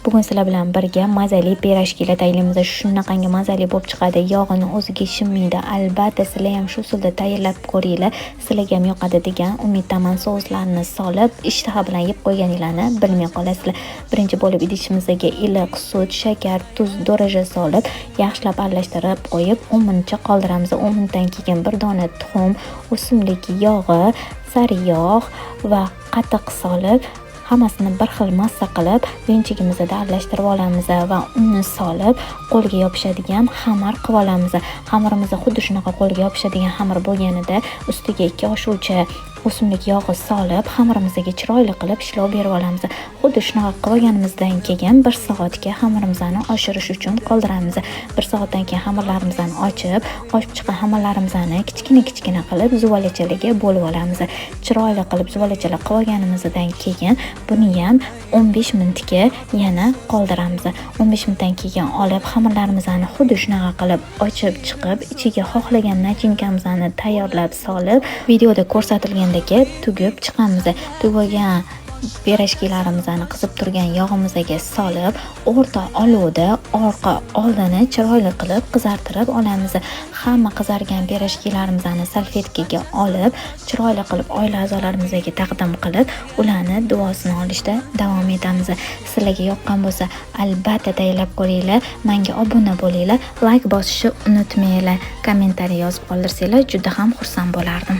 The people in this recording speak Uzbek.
Bugun sizlar bilan birga mazali pirojkilar tayyorlaymiz. Shunaqangi mazali bo'lib chiqadi. Yog'ini o'ziga shimmaydi. Albatta sizlar ham shu usulda tayyorlab ko'ringlar. Sizlarga ham yoqadi degan umiddaman. Souslarni solib, ishtaha bilan yeb qo'yganinglarni bilmay qolasizlar. Birinchi bo'lib idishimizga iliq sut, shakar, tuz, do'raja solib, yaxshilab aralashtirib qo'yib 10 minutcha qoldiramiz. 10 minutdan keyin bir dona tuxum, o'simlik yog'i, sariyog' va qatiq solib hammasini bir xil massa qilib venchigimizda aralashtirib olamiz va unni solib qo'lga yopishadigan xamir qilib olamiz. Xamirimizni xuddi shunaqa qo'lga yopishadigan xamir bo'lganida ustiga 2 osh ulcha o'simlik yog'i solib xamirimizga chiroyli qilib ishlov berib olamiz. Xuddi shunaqa qilganimizdan keyin 1 soatga xamirimizni oshirish uchun qoldiramiz. 1 soatdan keyin xamirlarimizni ochib chiqqan xamirlarimizni kichkina qilib zuvalachalarga bo'lib olamiz. Chiroyli qilib zuvalachalar qilib olganimizdan keyin buni ham 15 minutga yana qoldiramiz. 15 minutdan keyin olib xamirlarimizni xuddi shunaqa qilib ochib chiqib, ichiga xohlagan nachinkamizni tayyorlab solib, videoda ko'rsatilgandek tugib chiqamiz. Tugagan pirojkilarimizni qizib turgan yog'imizga solib, o'rta olovda orqa oldini chiroyli qilib qizartirib olamiz. Hamma qizargan pirojkilarimizni salfetkaga olib, chiroyli qilib oila a'zolarimizga taqdim qilib, ularni duosini olishda davom etamiz. Sizlarga yoqqan bo'lsa, albatta tayyorlab ko'ringlar. Menga obuna bo'linglar, like bosishni unutmanglar. Kommentariy yozib qoldirsanglar juda ham xursand bo'lardim.